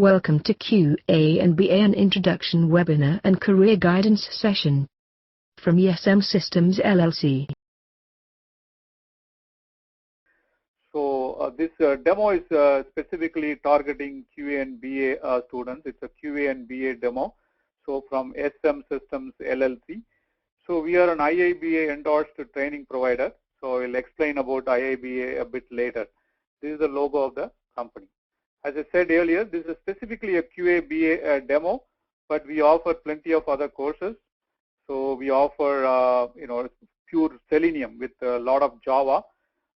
Welcome to QA and BA, an introduction webinar and career guidance session from ESM Systems LLC. So this demo is specifically targeting QA and BA students. It's a QA and BA demo. So from SM Systems LLC. So we are an IIBA endorsed training provider. So I'll explain about IIBA a bit later. This is the logo of the company. As I said earlier, this is specifically a QA/BA demo, but we offer plenty of other courses. So we offer, pure Selenium with a lot of Java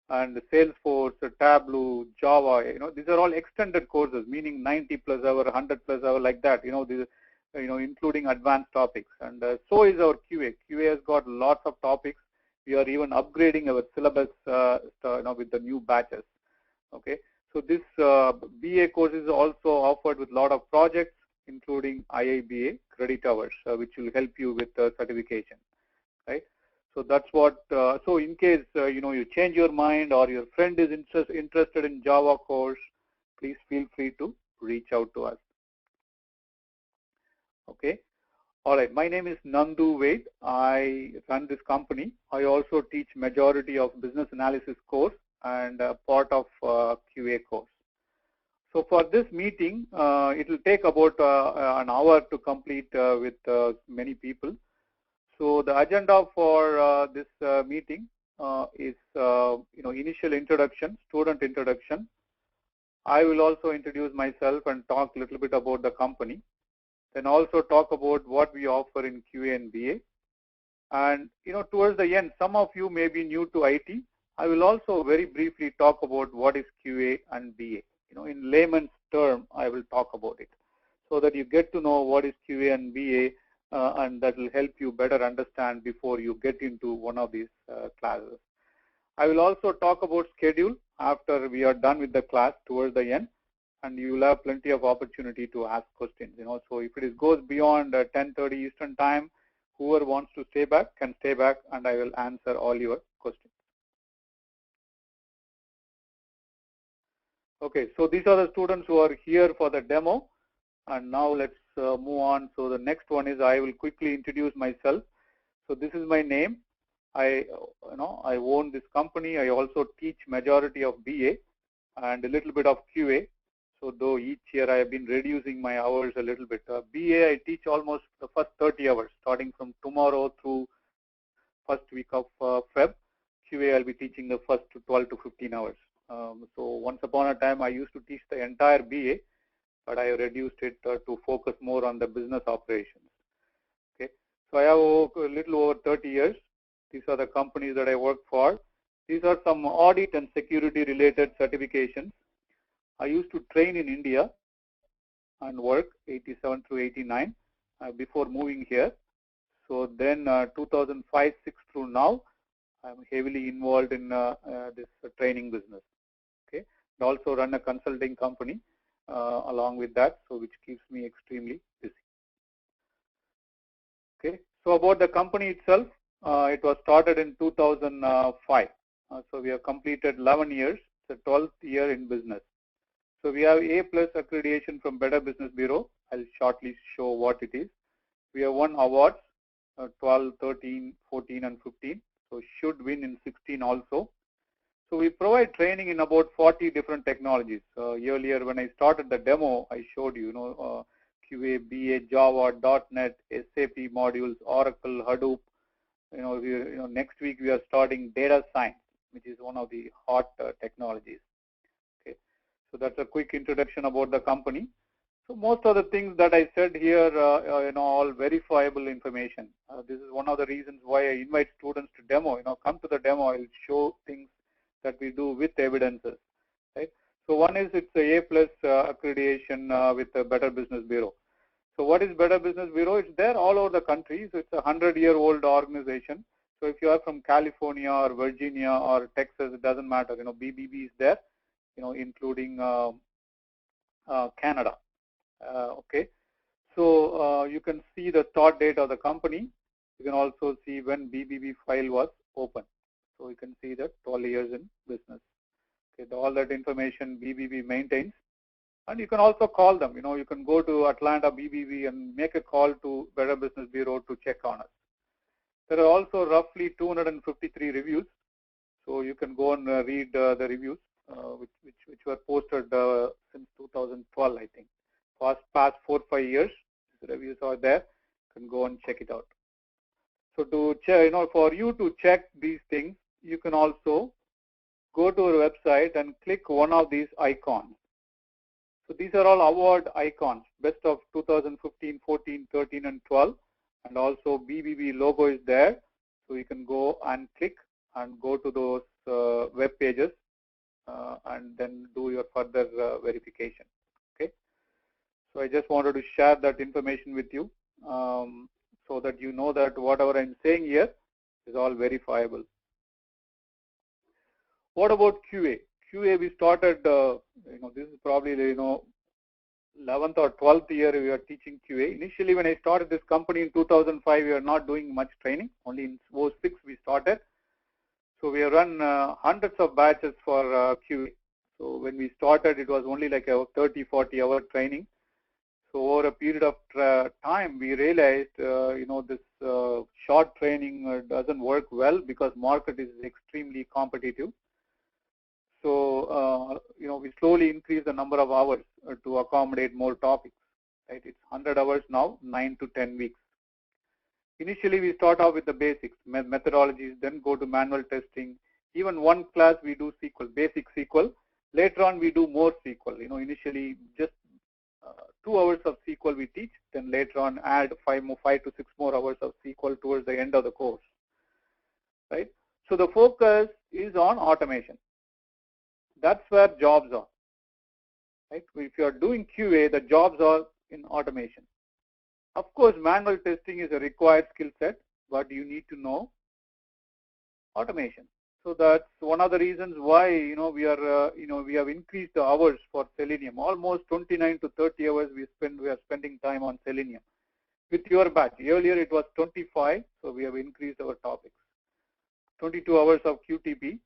and Salesforce, Tableau, Java. These are all extended courses, meaning 90+ hour, 100+ hour, like that. Including advanced topics. And so is our QA. QA has got lots of topics. We are even upgrading our syllabus, with the new batches. Okay. So this BA course is also offered with a lot of projects, including IIBA credit hours, which will help you with certification, right? So that's what. So in case you change your mind or your friend is interested in Java course, please feel free to reach out to us. Okay. All right. My name is Nandu Ved. I run this company. I also teach majority of business analysis course and part of QA course. So for this meeting, it will take about an hour to complete with many people. So the agenda for this meeting is initial introduction, student introduction. I will also introduce myself and talk a little bit about the company. Then also talk about what we offer in QA and BA. And towards the end, some of you may be new to IT. I will also very briefly talk about what is QA and BA. In layman's term, I will talk about it so that you get to know what is QA and BA, and that will help you better understand before you get into one of these classes. I will also talk about schedule after we are done with the class towards the end, and you will have plenty of opportunity to ask questions. So if it goes beyond 10:30 Eastern time, whoever wants to stay back can stay back, and I will answer all your questions. Okay, so these are the students who are here for the demo, and now let's move on. So the next one is I will quickly introduce myself. So this is my name. I own this company. I also teach majority of BA and a little bit of QA. So though each year I have been reducing my hours a little bit. BA I teach almost the first 30 hours, starting from tomorrow through first week of Feb. QA I'll be teaching the first 12 to 15 hours. So once upon a time I used to teach the entire BA, but I reduced it to focus more on the business operations. Okay, so I have a little over 30 years. These are the companies that I work for. These are some audit and security related certifications. I used to train in India and work 87 through 89 before moving here. So then 2005-06 through now, I'm heavily involved in this training business. Okay, I also run a consulting company along with that, so which keeps me extremely busy. Okay, so about the company itself, it was started in 2005. So we have completed 11 years. It's the 12th year in business. So we have A+ accreditation from Better Business Bureau. I'll shortly show what it is. We have won awards 12, 13, 14, and 15. So should win in 16 also. So we provide training in about 40 different technologies. Earlier when I started the demo, I showed you, QA, BA, Java, .NET, SAP modules, Oracle, Hadoop. Next week we are starting data science, which is one of the hot technologies. Okay, so that's a quick introduction about the company. So most of the things that I said here, all verifiable information. This is one of the reasons why I invite students to demo. Come to the demo. I'll show things that we do with evidences. Right. So one is it's a A+ accreditation with the Better Business Bureau. So what is Better Business Bureau? It's there all over the country. So it's a 100-year-old organization. So if you are from California or Virginia or Texas, it doesn't matter. BBB is there. Including Canada. Okay, so you can see the start date of the company. You can also see when BBB file was open. So you can see that 12 years in business. Okay, all that information BBB maintains. And you can also call them. You can go to Atlanta BBB and make a call to Better Business Bureau to check on us. There are also roughly 253 reviews, so you can go and read the reviews which were posted since 2012, I think. Past 4-5 years, the reviews are there. You can go and check it out. So to check, for you to check these things, you can also go to our website and click one of these icons. So these are all award icons, best of 2015, 14, 13, and 12, and also BBB logo is there. So you can go and click and go to those web pages and then do your further verification. Okay. So I just wanted to share that information with you so that you know that whatever I'm saying here is all verifiable. What about QA? QA we started, this is probably, 11th or 12th year we are teaching QA. Initially when I started this company in 2005, we were not doing much training. Only in 2006 we started. So we have run hundreds of batches for QA. So when we started, it was only like a 30-40 hour training. So over a period of time, we realized, this short training doesn't work well because market is extremely competitive. So, we slowly increase the number of hours to accommodate more topics. Right? It's 100 hours now, 9 to 10 weeks. Initially, we start off with the basics, methodologies, then go to manual testing. Even one class we do SQL, basic SQL. Later on, we do more SQL. Initially just 2 hours of SQL we teach, then later on add 5 to 6 more hours of SQL towards the end of the course. Right? So the focus is on automation. That's where jobs are. Right? If you are doing QA, the jobs are in automation. Of course, manual testing is a required skill set, but you need to know automation. So that's one of the reasons why we have increased the hours for Selenium. Almost 29 to 30 hours we are spending time on Selenium. With your batch, earlier it was 25, so we have increased our topics. 22 hours of QTP,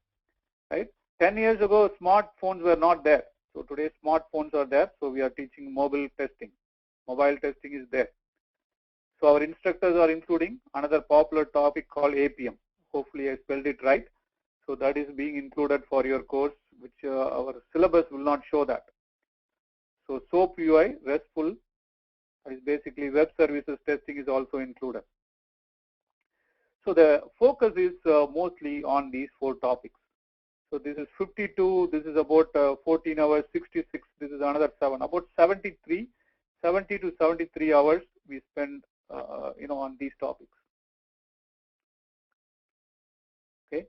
right? 10 years ago, smartphones were not there. So today smartphones are there, so we are teaching mobile testing. Mobile testing is there. So our instructors are including another popular topic called APM. Hopefully I spelled it right. So that is being included for your course, which our syllabus will not show that. So SOAP UI, RESTful, that is basically web services testing is also included. So the focus is mostly on these 4 topics. So this is 52, this is about 14 hours, 66, this is another 7, about 70 to 73 hours we spend on these topics. Okay.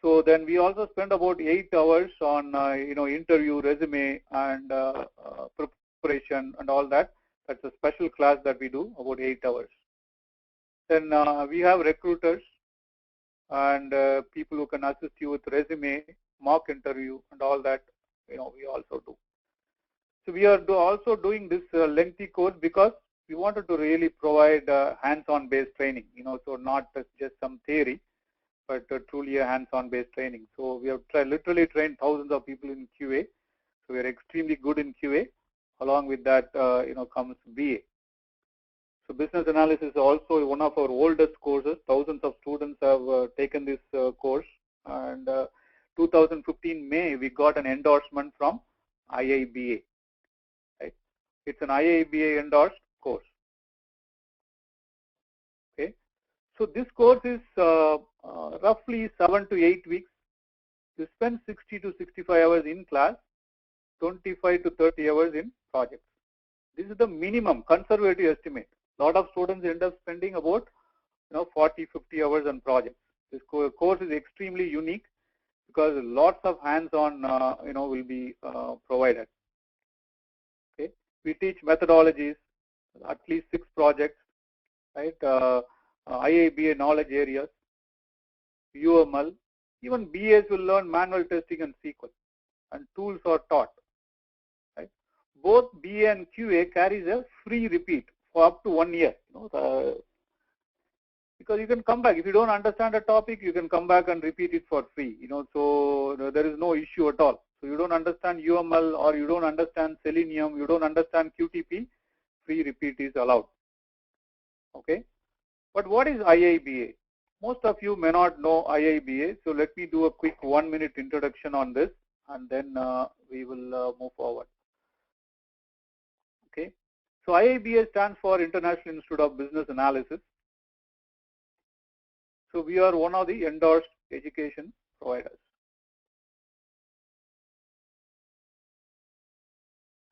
So then we also spend about 8 hours on interview, resume, and preparation and all that. That's a special class that we do, about 8 hours. Then we have recruiters and people who can assist you with resume, mock interview, and all that. We also do. So we are also doing this lengthy course because we wanted to really provide hands-on based training. So not just some theory, but truly a hands-on based training. So we have literally trained thousands of people in QA. So we are extremely good in QA. Along with that, comes BA. So business analysis is also one of our oldest courses. Thousands of students have taken this course. And 2015 May, we got an endorsement from IIBA. Right? It's an IIBA endorsed course. Okay. So this course is roughly 7 to 8 weeks. You spend 60 to 65 hours in class, 25 to 30 hours in projects. This is the minimum conservative estimate. A lot of students end up spending about 40, 50 hours on projects. This course is extremely unique because lots of hands-on will be provided. Okay, we teach methodologies, at least 6 projects, right? IABA knowledge areas, UML, even BAs will learn manual testing and SQL, and tools are taught. Right? Both BA and QA carries a free repeat for up to 1 year. Because you can come back. If you don't understand a topic, you can come back and repeat it for free. So there is no issue at all. So you don't understand UML or you don't understand Selenium, you don't understand QTP, free repeat is allowed. Okay. But what is IIBA? Most of you may not know IIBA, so let me do a quick 1-minute introduction on this, and then we will move forward. Okay. So IIBA stands for International Institute of Business Analysis. So we are one of the endorsed education providers.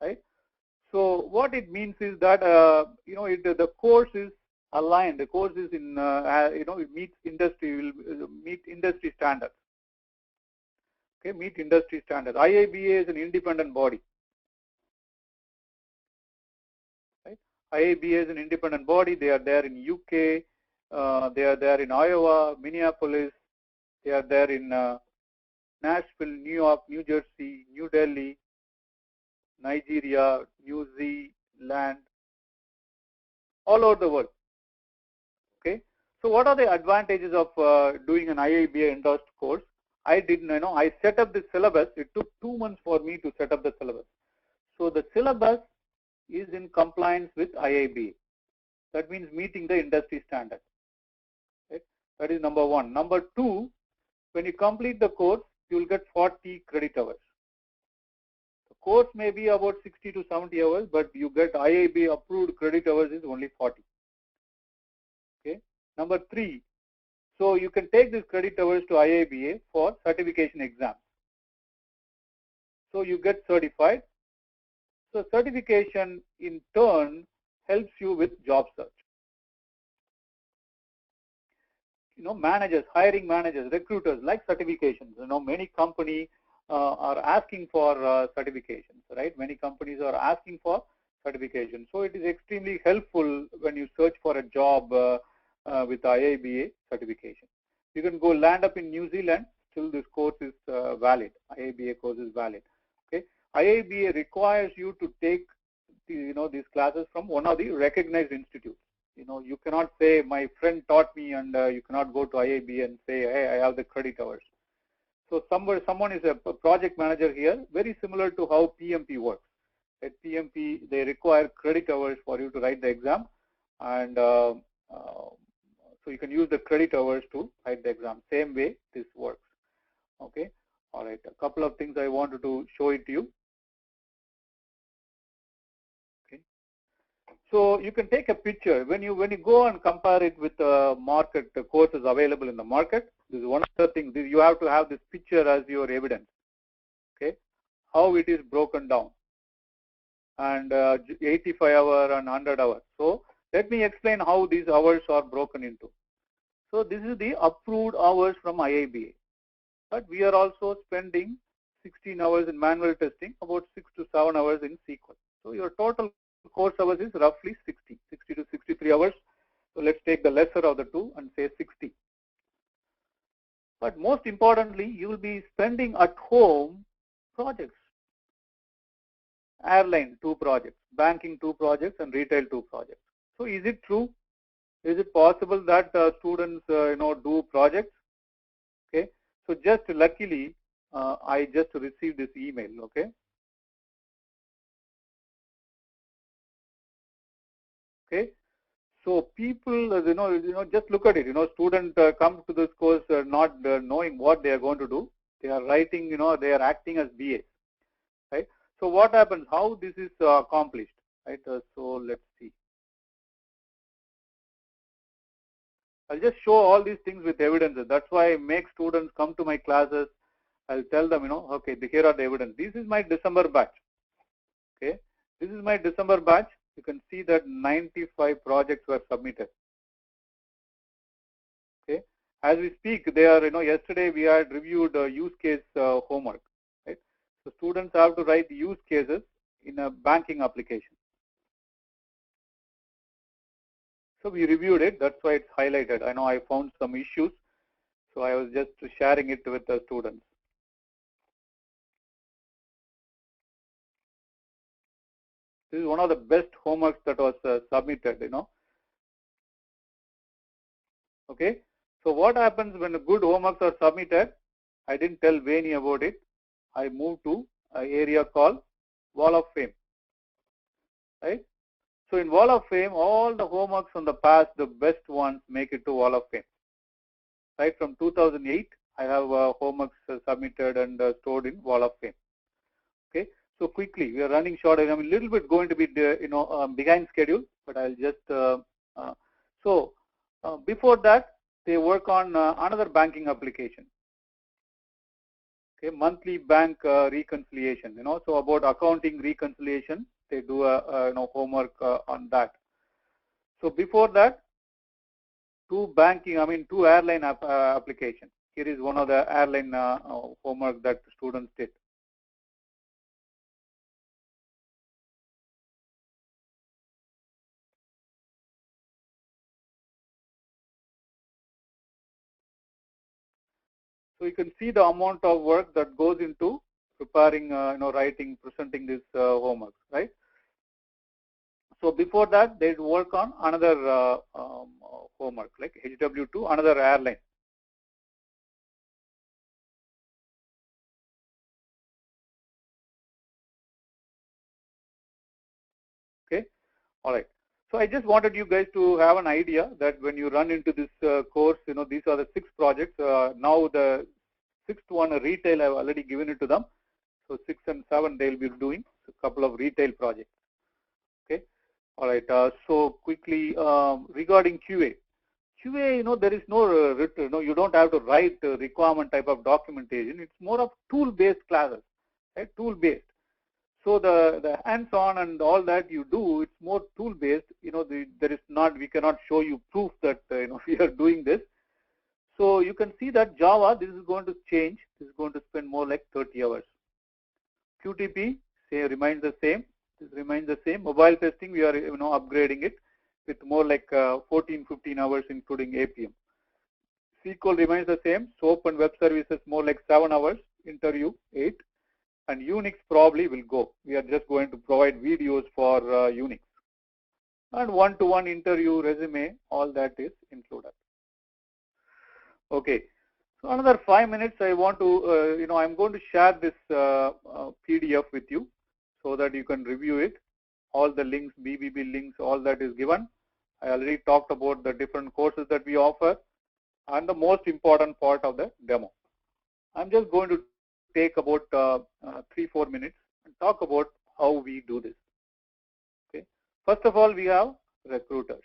Right. So what it means is that the course is aligned. The course is in it meets industry standards. Okay, meet industry standards. IIBA is an independent body. Right? IIBA is an independent body. They are there in UK. They are there in Iowa, Minneapolis. They are there in Nashville, New York, New Jersey, New Delhi, Nigeria, New Zealand, all over the world. Okay. So what are the advantages of doing an IIBA endorsed course? I set up the syllabus. It took 2 months for me to set up the syllabus. So the syllabus is in compliance with IIBA. That means meeting the industry standard. Right? That is number one. Number two, when you complete the course, you will get 40 credit hours. The course may be about 60 to 70 hours, but you get IIBA approved credit hours is only 40. Okay. Number three, so you can take this credit hours to IIBA for certification exams. So you get certified. So certification in turn helps you with job search. Managers, hiring managers, recruiters like certifications. Many companies are asking for certifications, right? Many companies are asking for certification. So it is extremely helpful when you search for a job with IIBA certification. You can go land up in New Zealand, still this course is valid. IIBA course is valid. Okay, IIBA requires you to take these classes from one of the recognized institutes. You cannot say my friend taught me, and you cannot go to IIBA and say, hey, I have the credit hours. So someone is a project manager here, very similar to how PMP works. At PMP, they require credit hours for you to write the exam, and so you can use the credit hours to write the exam. Same way this works. Okay. All right. A couple of things I wanted to show it to you. Okay. So you can take a picture when you go and compare it with the market, the courses available in the market. This is one of the things. You have to have this picture as your evidence. Okay. How it is broken down, and 85 hour and 100 hours. So let me explain how these hours are broken into. So this is the approved hours from IIBA, but we are also spending 16 hours in manual testing, about 6 to 7 hours in SQL. So your total course hours is roughly 60 to 63 hours. So let's take the lesser of the two and say 60. But most importantly, you will be spending at home projects. Airline 2 projects, banking 2 projects, and retail 2 projects. So is it true? Is it possible that students do projects? Okay. So just luckily, I just received this email. Okay. Okay. So people, just look at it. Student comes to this course not knowing what they are going to do. They are writing. They are acting as BAs. Right. So what happens? How this is accomplished? Right. So let's see. I'll just show all these things with evidences. That's why I make students come to my classes. I'll tell them, okay, here are the evidence. This is my December batch. Okay, this is my December batch. You can see that 95 projects were submitted. Okay, as we speak, they are, yesterday we had reviewed use case homework. Right, so students have to write use cases in a banking application. So we reviewed it. That's why it's highlighted. I know I found some issues, so I was just sharing it with the students. This is one of the best homeworks that was submitted. Okay. So what happens when good homeworks are submitted? I didn't tell Vani about it. I moved to an area called Wall of Fame, right? So in Wall of Fame, all the homeworks from the past, the best ones make it to Wall of Fame. Right from 2008, I have homeworks submitted and stored in Wall of Fame. Okay, so quickly, we are running short. I'm a little bit going to be, behind schedule, but I'll just. Before that, they work on another banking application. Okay, monthly bank reconciliation. So about accounting reconciliation, they do a homework on that. So before that, two airline application. Here is one of the airline homework that students did. So you can see the amount of work that goes into preparing, writing, presenting this homework, right? So before that, they'd work on another homework like HW2, another airline. Okay, all right. So I just wanted you guys to have an idea that when you run into this course, these are the 6 projects. Now the 6th one, retail, I've already given it to them. So 6 and 7 they'll be doing a couple of retail projects. Okay, all right. So quickly regarding QA, there is no written. You don't have to write requirement type of documentation. It's more of tool-based classes, right? Tool-based. So the hands-on and all that you do, it's more tool-based. There is not. We cannot show you proof that we are doing this. So you can see that Java, this is going to change. This is going to spend more like 30 hours. QTP remains the same. This remains the same. Mobile testing, we are upgrading it with more like 14-15 hours, including APM. SQL remains the same. SOAP and web services more like 7 hours. Interview 8. And Unix probably will go. We are just going to provide videos for Unix. And one-to-one interview, resume, all that is included. Okay. So another 5 minutes, I want to, I'm going to share this PDF with you so that you can review it. All the links, BBB links, all that is given. I already talked about the different courses that we offer and the most important part of the demo. I'm just going to take about 3-4 minutes and talk about how we do this. Okay. First of all, we have recruiters.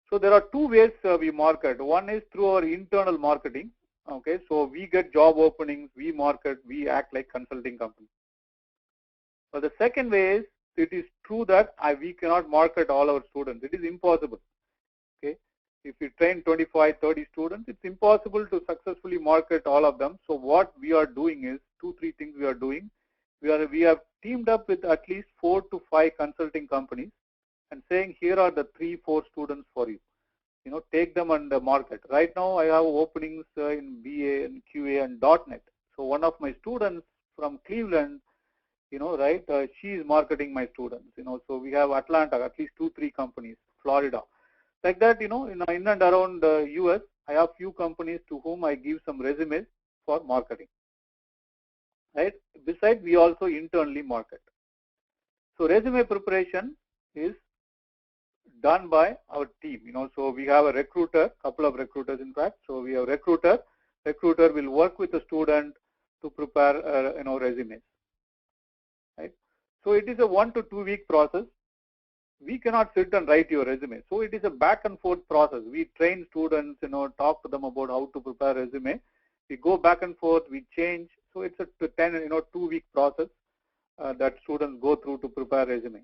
So there are 2 ways we market. One is through our internal marketing. Okay, so we get job openings, we market, we act like consulting company. But the second way is, it is true that we cannot market all our students. It is impossible. Okay, if we train 25-30 students, it's impossible to successfully market all of them. So what we are doing is 2-3 things we are doing. We have teamed up with at least 4 to 5 consulting companies and saying, here are the 3-4 students for you. Take them and market. Right now, I have openings in BA and QA and .NET. So one of my students from Cleveland, she is marketing my students. So we have Atlanta, at least 2-3 companies, Florida. Like that, in and around the US, I have few companies to whom I give some resumes for marketing. Right? Besides, we also internally market. So resume preparation is done by our team. So we have a recruiter, couple of recruiters in fact. So we have recruiter. Recruiter will work with the student to prepare resumes. Right? So it is a 1 to 2 week process. We cannot sit and write your resume. So it is a back and forth process. We train students, talk to them about how to prepare resume. We go back and forth, we change. So it's a 2-week process that students go through to prepare resume.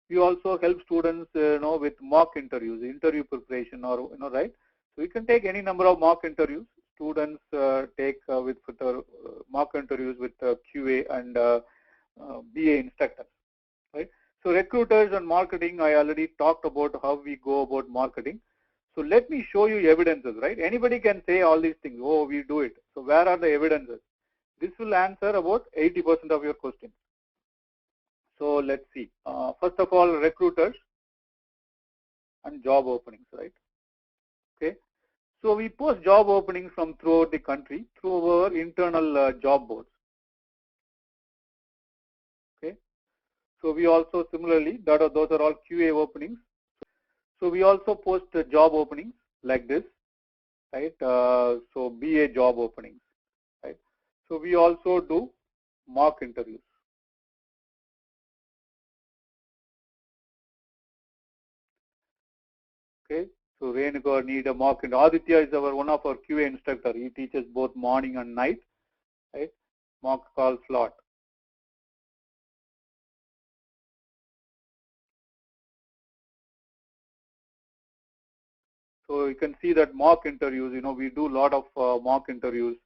We also help students, with mock interviews, interview preparation, or right. So you can take any number of mock interviews. Students take with mock interviews with QA and BA instructors, right? So recruiters and marketing, I already talked about how we go about marketing. So let me show you evidences, right? Anybody can say all these things. Oh, we do it. So where are the evidences? This will answer about 80% of your questions. So let's see. First of all, recruiters and job openings, right? Okay. So we post job openings from throughout the country through our internal job boards. So we also similarly, those are all QA openings. So we also post job openings like this, right? So BA job openings, right? So we also do mock interviews. Okay. So Renuka need a mock interview. Aditya is one of our QA instructor. He teaches both morning and night, right? Mock call slot. So you can see that mock interviews, we do a lot of mock interviews.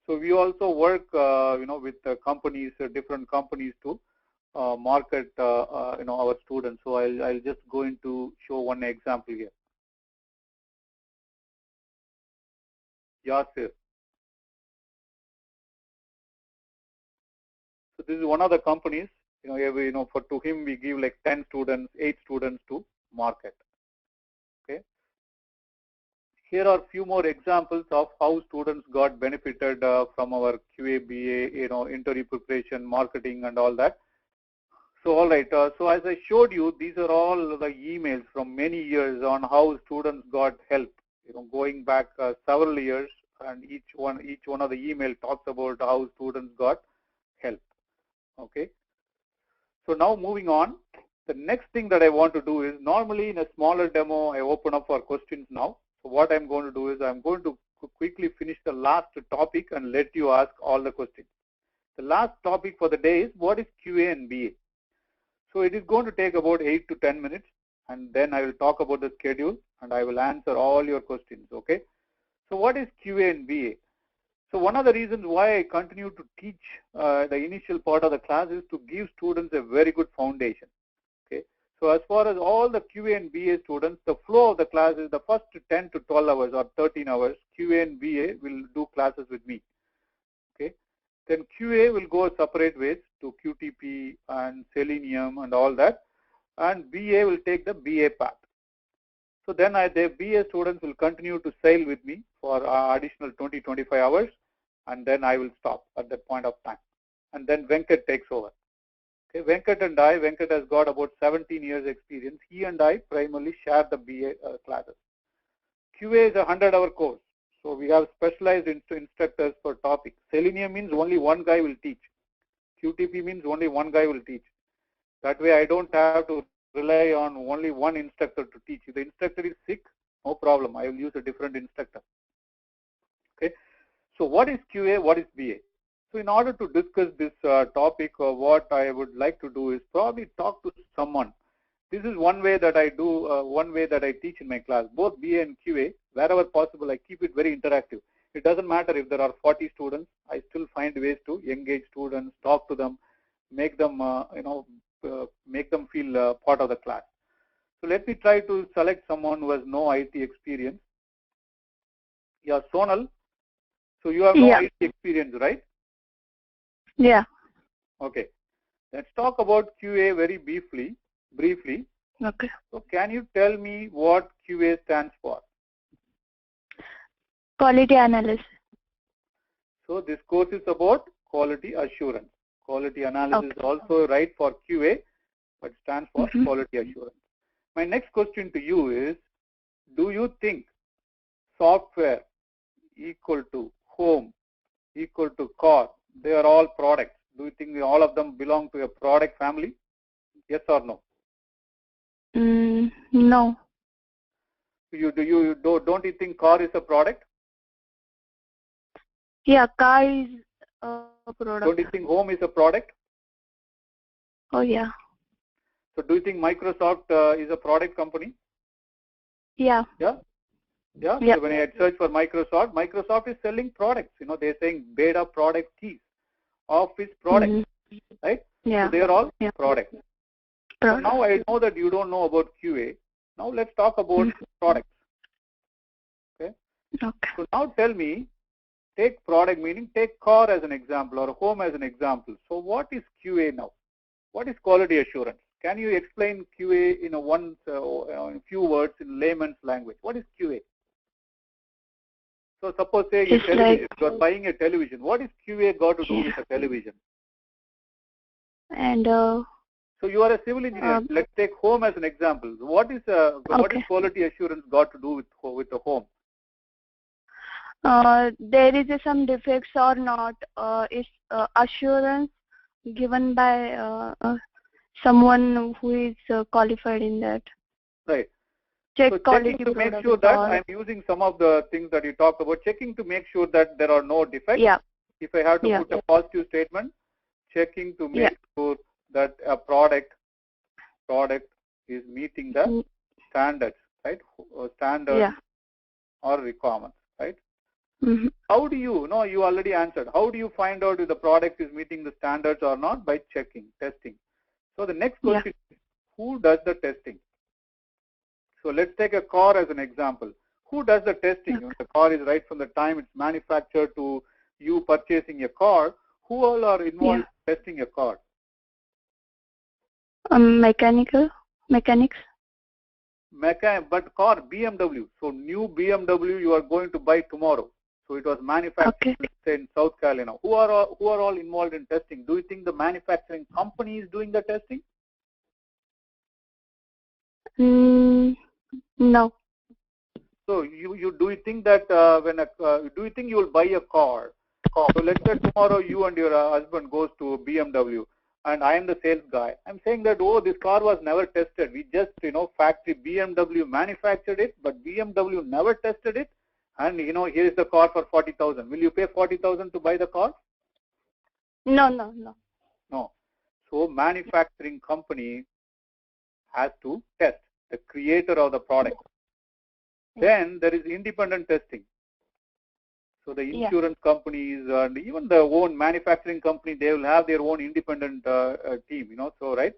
So we also work, with companies, different companies to market, our students. So I'll just going to show one example here. Yasir. So this is one of the companies, to him we give like 10 students, 8 students to market. Okay. Here are a few more examples of how students got benefited from our QA, BA, interview preparation, marketing, and all that. So all right. So as I showed you, these are all the emails from many years on how students got help. Going back several years, and each one of the email talks about how students got help. Okay. So now moving on, the next thing that I want to do is, normally in a smaller demo, I open up for questions now. So what I'm going to do is I'm going to quickly finish the last topic and let you ask all the questions. The last topic for the day is what is QA and BA. So it is going to take about 8 to 10 minutes, and then I will talk about the schedule and I will answer all your questions. Okay. So what is QA and BA? So one of the reasons why I continue to teach the initial part of the class is to give students a very good foundation. Okay. So as far as all the QA and BA students, the flow of the class is the first 10 to 12 hours or 13 hours, QA and BA will do classes with me. Okay. Then QA will go separate ways to QTP and Selenium and all that, and BA will take the BA path. So then the BA students will continue to sail with me for additional 20-25 hours, and then I will stop at that point of time. And then Venkat takes over. Okay, Venkat has got about 17 years experience. He and I primarily share the BA classes. QA is a 100-hour course. So we have specialized instructors per topic. Selenium means only one guy will teach. QTP means only one guy will teach. That way I don't have to rely on only one instructor to teach. If the instructor is sick, no problem. I will use a different instructor. Okay. So what is QA? What is BA? So in order to discuss this topic, what I would like to do is probably talk to someone. This is one way that I do, one way that I teach in my class. Both BA and QA, wherever possible, I keep it very interactive. It doesn't matter if there are 40 students. I still find ways to engage students, talk to them, make them, make them feel part of the class. So let me try to select someone who has no IT experience. Yeah, Sonal. So you have no IT experience, right? Yeah. Okay. Let's talk about QA very briefly. Okay. So can you tell me what QA stands for? Quality analysis. So this course is about quality assurance. Quality analysis is also right for QA, but stands for quality assurance. My next question to you is, do you think software equal to home equal to car, they are all products? Do you think all of them belong to a product family? Yes or no? No. Don't you think car is a product? Yeah, car is a product. Don't you think home is a product? Oh yeah. So do you think Microsoft is a product company? Yeah. Yeah. Yeah. So when I search for Microsoft is selling products. They're saying beta product keys, Office products, right? Yeah. So they are all products. So Product. now I know that you don't know about QA. Now let's talk about products. Okay. Okay. So now tell me, take product, meaning take car as an example or home as an example. So what is QA now? What is quality assurance? Can you explain QA in a few words in layman's language? What is QA? So suppose say you're buying a television. What is QA got to do with a television? And so So you are a civil engineer. Let's take home as an example. What is quality assurance got to do with the home? There is some defects or not. Is assurance given by someone who is qualified in that. Right. Check so quality checking to make products sure that or- I'm using some of the things that you talked about, checking to make sure that there are no defects. Yeah. If I have to put a positive statement, checking to make sure that a product is meeting the standards, right? Standards or requirements, right? Mm-hmm. How do you know? You already answered. How do you find out if the product is meeting the standards or not? By checking, testing. So the next question is, who does the testing? So let's take a car as an example. Who does the testing? When the car is right from the time it's manufactured to you purchasing a car, who all are involved in testing a car? Mechanics. But car, BMW. So new BMW you are going to buy tomorrow. So it was manufactured in South Carolina. Who are all involved in testing? Do you think the manufacturing company is doing the testing? No. So do you think that do you think you will buy a car? So let's say tomorrow you and your husband goes to BMW, and I am the sales guy. I'm saying that, oh, this car was never tested. We just, factory BMW manufactured it, but BMW never tested it. And, here is the car for 40,000. Will you pay 40,000 to buy the car? No. No. So manufacturing company has to test the creator of the product. Then there is independent testing. So the insurance companies and even the own manufacturing company, they will have their own independent team, So, right,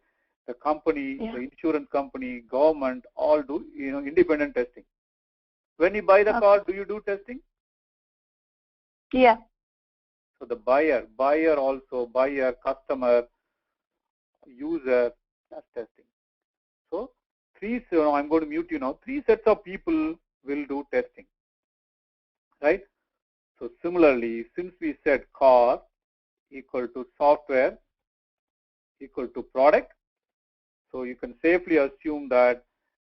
the company, the insurance company, government, all do, independent testing. When you buy the car, do you do testing? Yeah. So the buyer, customer, user, that's testing. So I'm going to mute you now. 3 sets of people will do testing, right? So similarly, since we said car equal to software equal to product, so you can safely assume that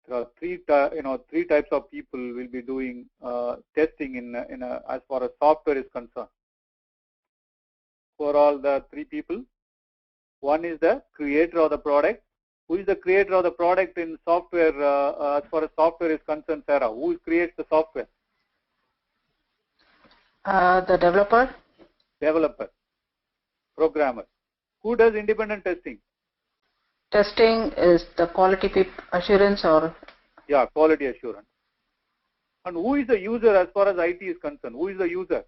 there are three types of people will be doing testing as far as software is concerned. For all the 3 people, one is the creator of the product. Who is the creator of the product in software as far as software is concerned, Sarah? Who creates the software? The developer. Developer. Programmer. Who does independent testing? Testing is the quality assurance or? Yeah, quality assurance. And who is the user as far as IT is concerned? Who is the user?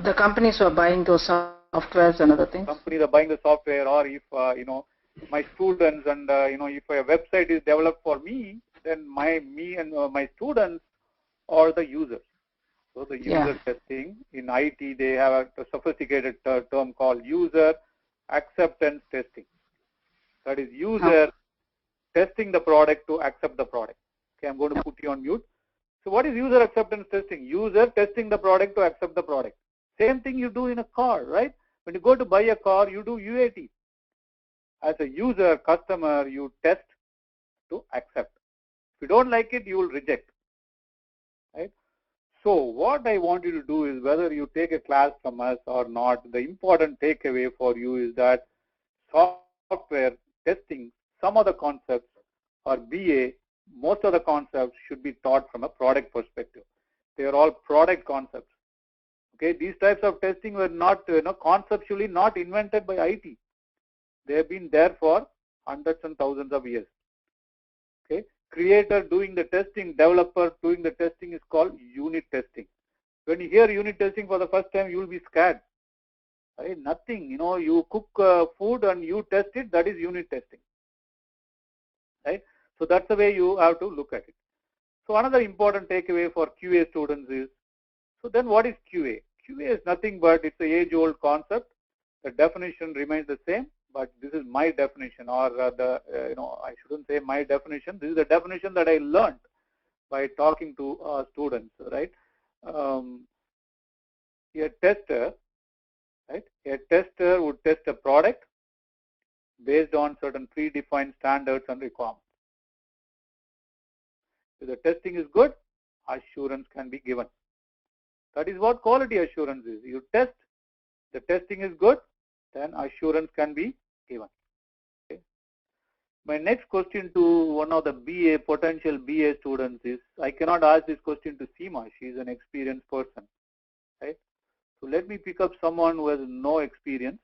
The companies who are buying those softwares and other things. Companies are buying the software, or if my students and if a website is developed for me, then me and my students are the users. So the user testing in IT, they have a sophisticated term called user acceptance testing. That is user testing the product to accept the product. Okay, I'm going to put you on mute. So what is user acceptance testing? User testing the product to accept the product. Same thing you do in a car, right? When you go to buy a car, you do UAT. As a user, customer, you test to accept. If you don't like it, you will reject, right? So what I want you to do is, whether you take a class from us or not, the important takeaway for you is that software testing, some of the concepts, or BA, most of the concepts should be taught from a product perspective. They are all product concepts. Okay, these types of testing were not, conceptually not invented by IT. They have been there for hundreds and thousands of years. Okay, creator doing the testing, developer doing the testing is called unit testing. When you hear unit testing for the first time, you will be scared. Right? Nothing, you cook food and you test it, that is unit testing. Right? So that's the way you have to look at it. So another important takeaway for QA students is, so then what is QA? QA is nothing but it's an age-old concept. The definition remains the same, but this is my definition, or I shouldn't say my definition. This is the definition that I learned by talking to students, right? A tester, right? A tester would test a product. based on certain predefined standards and requirements. If the testing is good, assurance can be given. That is what quality assurance is. You test, the testing is good, then assurance can be given. Okay. My next question to one of the BA, potential BA students is, I cannot ask this question to Seema, she is an experienced person. Right? So let me pick up someone who has no experience.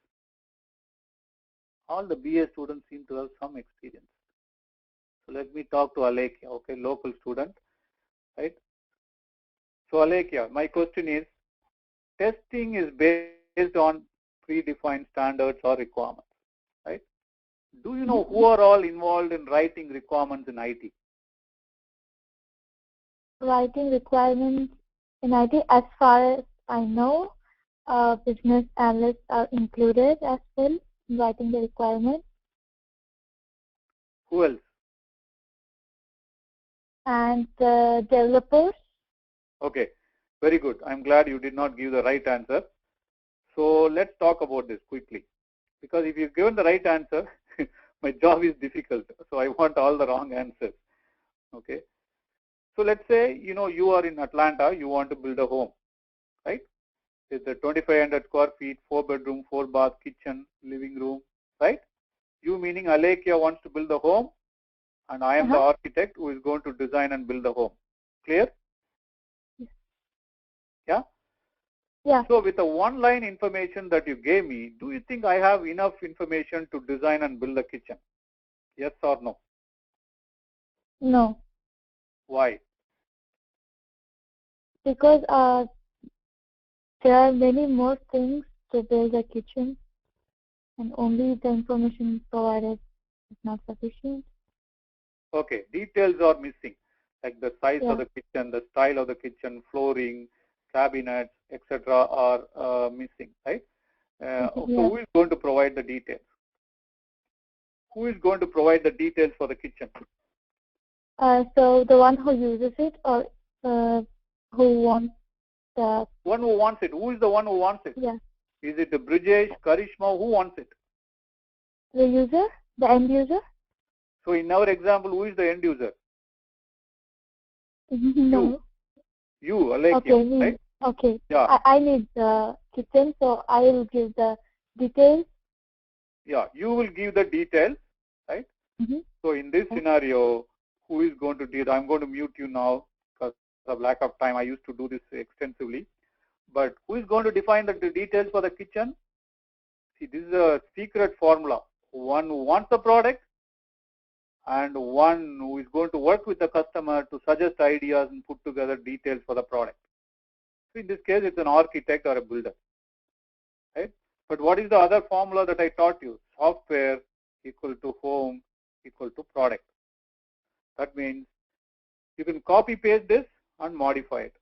All the BA students seem to have some experience. So let me talk to Alekia, okay, local student, right? So Alekia, my question is, testing is based on predefined standards or requirements, right? Do you know who are all involved in writing requirements in IT? Writing requirements in IT, as far as I know, business analysts are included as well in writing the requirements. Who else? And the developers. Okay, very good. I'm glad you did not give the right answer. So let's talk about this quickly. Because if you've given the right answer, my job is difficult. So I want all the wrong answers. Okay. So let's say, you are in Atlanta, you want to build a home, right? It's a 2,500 square feet, 4-bedroom, 4-bath, kitchen, living room, right? You meaning Alekia wants to build a home, and I am the architect who is going to design and build the home. Clear? Yeah? Yeah. So with the one-line information that you gave me, do you think I have enough information to design and build a kitchen? Yes or no? No. Why? Because there are many more things to build a kitchen, and only the information provided is not sufficient. Okay, details are missing, like the size of the kitchen, the style of the kitchen, flooring, cabinets, etc. are missing, right? So who is going to provide the details? Who is going to provide the details for the kitchen? So the one who uses it, or who wants the one who wants it. Who is the one who wants it? Yeah. Is it the Brijesh, Karishma? Who wants it? The user, the end user. So in our example, who is the end user? No. You, Alekia, okay, me. Right? Okay. Yeah. I need the kitchen, so I will give the details. Yeah, you will give the details, right? So in this scenario, who is going to do it? I'm going to mute you now because of lack of time. I used to do this extensively. But who is going to define the details for the kitchen? See, this is a secret formula. One who wants the product and one who is going to work with the customer to suggest ideas and put together details for the product. So in this case, it's an architect or a builder, right? But what is the other formula that I taught you? Software equal to home equal to product. That means you can copy paste this and modify it.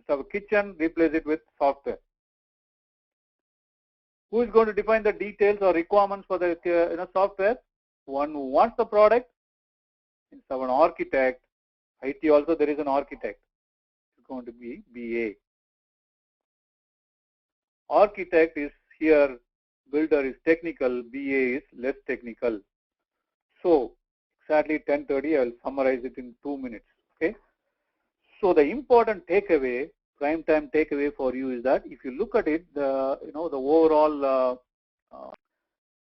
So a kitchen, replace it with software. Who is going to define the details or requirements for the software? One who wants the product. It's an architect. IT also there is an architect. It's going to be BA. Architect is here, builder is technical, BA is less technical. So exactly 10:30, I will summarize it in 2 minutes. Okay. So the important takeaway, prime time takeaway for you is that if you look at it, the overall,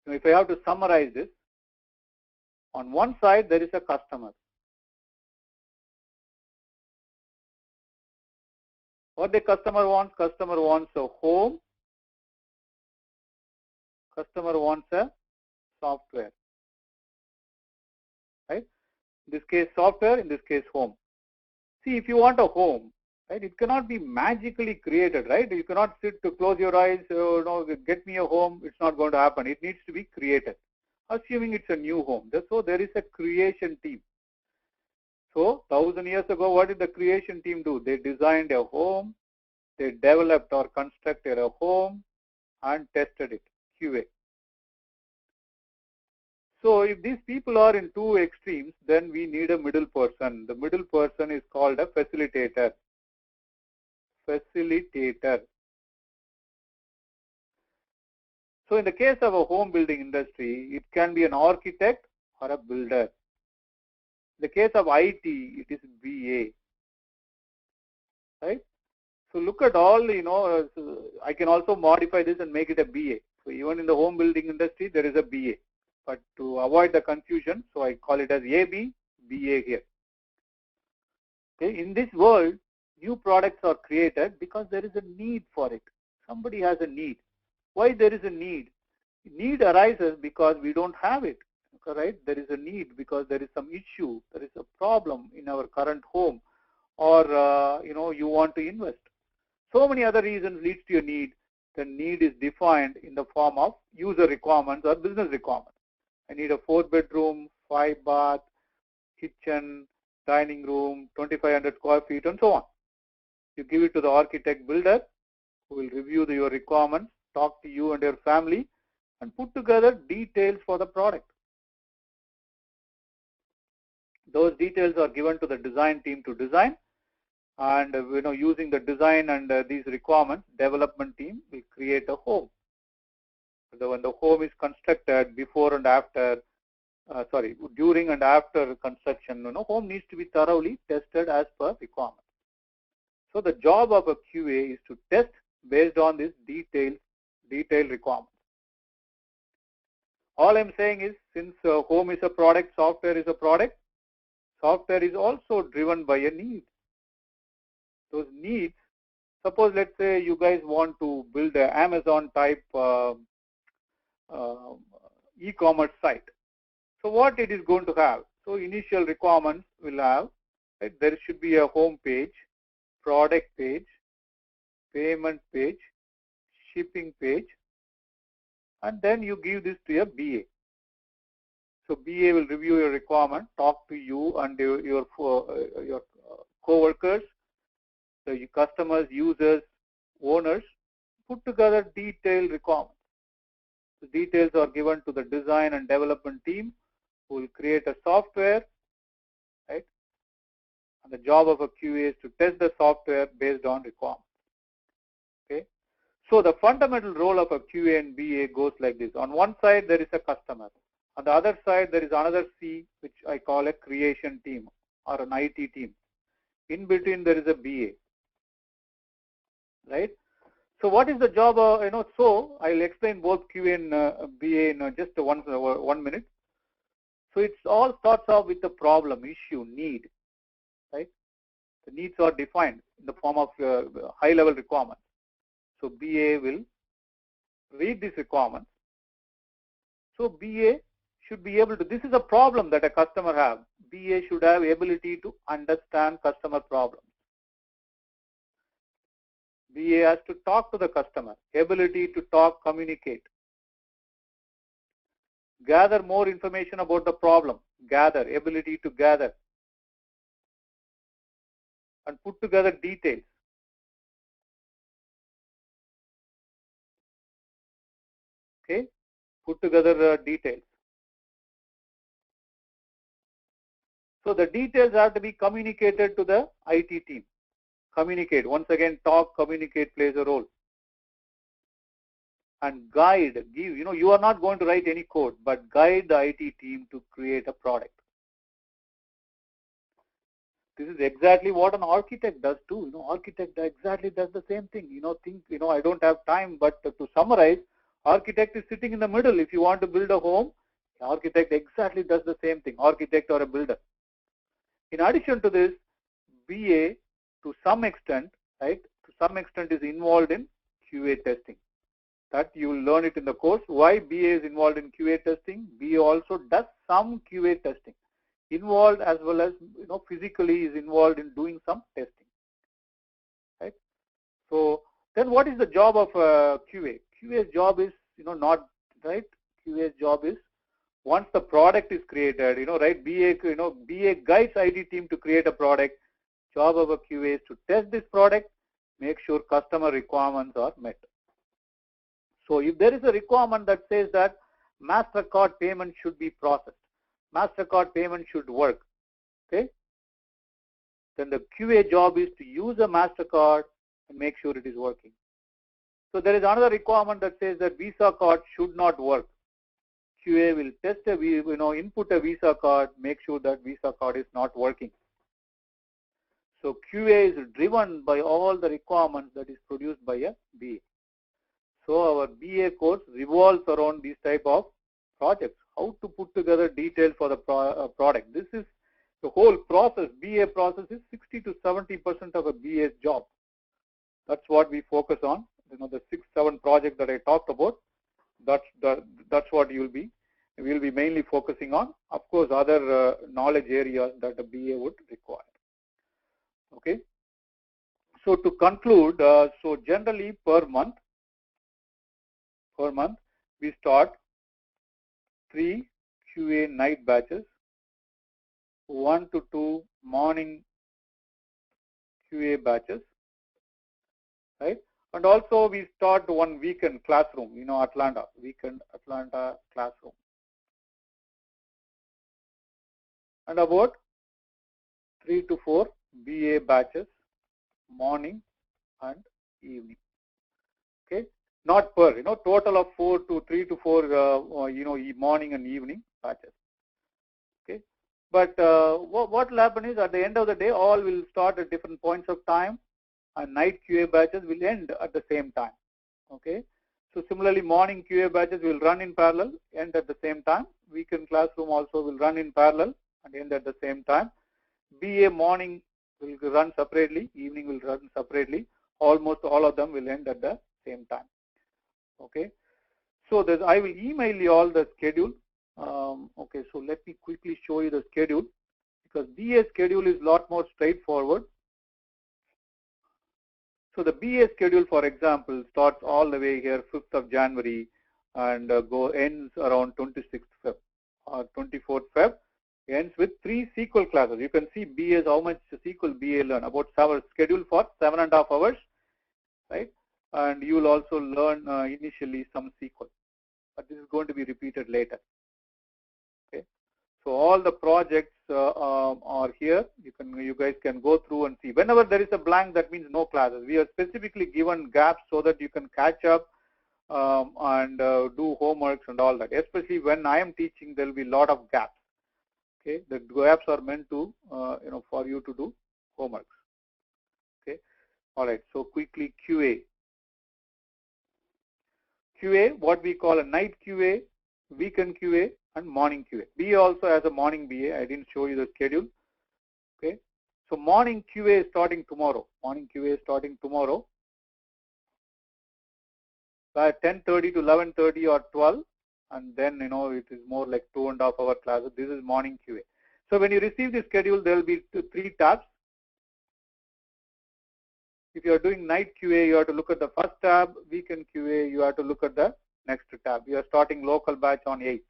if I have to summarize this, on one side there is a customer. What the customer wants? Customer wants a home. Customer wants a software. Right? In this case software, in this case home. See, if you want a home, right, it cannot be magically created, right? You cannot sit to close your eyes, get me a home. It's not going to happen. It needs to be created, assuming it's a new home. So there is a creation team. So 1,000 years ago, what did the creation team do? They designed a home, they developed or constructed a home and tested it, QA. So if these people are in two extremes, then we need a middle person. The middle person is called a facilitator. Facilitator. So in the case of a home building industry, it can be an architect or a builder. In the case of IT, it is BA, right? So look at all, I can also modify this and make it a BA. So even in the home building industry, there is a BA. But to avoid the confusion, so I call it as AB, BA here. Okay, in this world, new products are created because there is a need for it. Somebody has a need. Why there is a need? Need arises because we don't have it, right? There is a need because there is some issue, there is a problem in our current home, or you want to invest. So many other reasons leads to your need. The need is defined in the form of user requirements or business requirements. I need a 4-bedroom, 5-bath, kitchen, dining room, 2,500 square feet, and so on. You give it to the architect builder, who will review your requirements, talk to you and your family, and put together details for the product. Those details are given to the design team to design, and using the design and these requirements, development team will create a home. So when the home is constructed, during and after construction, home needs to be thoroughly tested as per requirement. So the job of a QA is to test based on this detailed requirements. All I'm saying is, since home is a product, software is a product, software is also driven by a need. Those needs, suppose let's say you guys want to build an Amazon type e-commerce site. So what it is going to have? So initial requirements will have, right, there should be a home page, product page, payment page, shipping page, and then you give this to a BA. So BA will review your requirement, talk to you and your co-workers, the customers, users, owners, put together detailed requirements. The details are given to the design and development team, who will create a software, right? And the job of a QA is to test the software based on requirements. Okay. So the fundamental role of a QA and BA goes like this. On one side, there is a customer. On the other side, there is another C, which I call a creation team or an IT team. In between, there is a BA, right? So what is the job? So I'll explain both QA and BA in just one minute. So it all starts off with the problem, issue, need, right? The needs are defined in the form of high-level requirements. So BA will read these requirements. So BA should be able to, this is a problem that a customer has. BA should have ability to understand customer problems. BA has to talk to the customer, ability to talk, communicate. Gather more information about the problem, ability to gather, and put together details. Okay, put together details. So the details have to be communicated to the IT team. Communicate, once again, talk, communicate plays a role. And guide, give, you are not going to write any code, but guide the IT team to create a product. This is exactly what an architect does too. Architect exactly does the same thing. I don't have time, but to summarize, architect is sitting in the middle. If you want to build a home, the architect exactly does the same thing, architect or a builder. In addition to this, BA to some extent, right, is involved in QA testing. That you will learn it in the course. Why BA is involved in QA testing? BA also does some QA testing. Involved as well as physically is involved in doing some testing. Right? So then what is the job of QA? QA's job is not right. QA's job is once the product is created, right? BA guides IT team to create a product. Job of a QA is to test this product, make sure customer requirements are met. So if there is a requirement that says that MasterCard payment should be processed, MasterCard payment should work, okay? Then the QA job is to use a MasterCard and make sure it is working. So there is another requirement that says that visa card should not work. QA will test input a visa card, make sure that visa card is not working. So QA is driven by all the requirements that is produced by a BA. So our BA course revolves around these type of projects. How to put together details for the product. This is the whole process. BA process is 60 to 70% of a BA's job. That's what we focus on. The 6-7 projects that I talked about. That's what we'll be mainly focusing on. Of course, other knowledge areas that a BA would require. Okay. So to conclude, so generally per month we start 3 QA night batches, 1 to 2 morning QA batches, right? And also we start one weekend classroom, Atlanta classroom. And about 3 to 4 BA batches, morning and evening. Okay, not per, total of 3 to 4, morning and evening batches. Okay, but what will happen is at the end of the day, all will start at different points of time, and night QA batches will end at the same time. Okay, so similarly, morning QA batches will run in parallel, end at the same time. Weekend classroom also will run in parallel and end at the same time. BA morning will run separately, evening will run separately. Almost all of them will end at the same time. Okay, so I will email you all the schedule. Okay, so let me quickly show you the schedule, because BA schedule is a lot more straightforward. So the BA schedule, for example, starts all the way here 5th of January and ends around 26th Feb or 24th Feb. Ends with 3 SQL classes. You can see BA's how much SQL BA learn, about scheduled for 7.5 hours, right? And you will also learn initially some SQL, but this is going to be repeated later. Okay, so all the projects are here. You guys can go through and see. Whenever there is a blank, that means no classes. We are specifically given gaps so that you can catch up and do homeworks and all that. Especially when I am teaching, there will be a lot of gaps. Okay, the gaps are meant to for you to do homeworks. Okay, all right. So quickly QA, what we call a night QA, weekend QA, and morning QA. BA also has a morning BA. I didn't show you the schedule. Okay, so morning QA is starting tomorrow. Morning QA is starting tomorrow by 10:30 to 11:30 or 12. And then it is more like 2.5 hour classes. This is morning QA. So when you receive the schedule, there will be 3 tabs. If you are doing night QA, you have to look at the first tab. Weekend QA, you have to look at the next tab. We are starting local batch on 8th.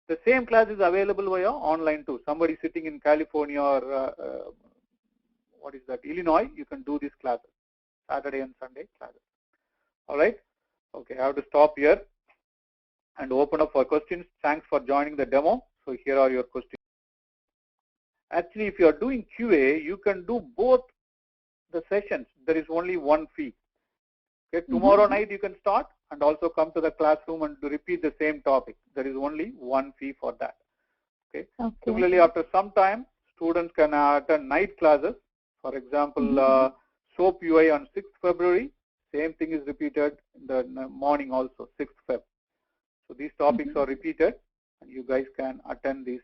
The same class is available via online too. Somebody sitting in California or Illinois, you can do these classes, Saturday and Sunday classes. All right. Okay, I have to stop here and open up for questions. Thanks for joining the demo. So here are your questions. Actually, if you are doing QA, you can do both the sessions. There is only one fee. Okay, tomorrow night you can start and also come to the classroom and to repeat the same topic. There is only one fee for that. Okay. Similarly, after some time, students can attend night classes. For example, SOAP UI on 6th February. Same thing is repeated in the morning also, 6th Feb. So these topics are repeated, and you guys can attend these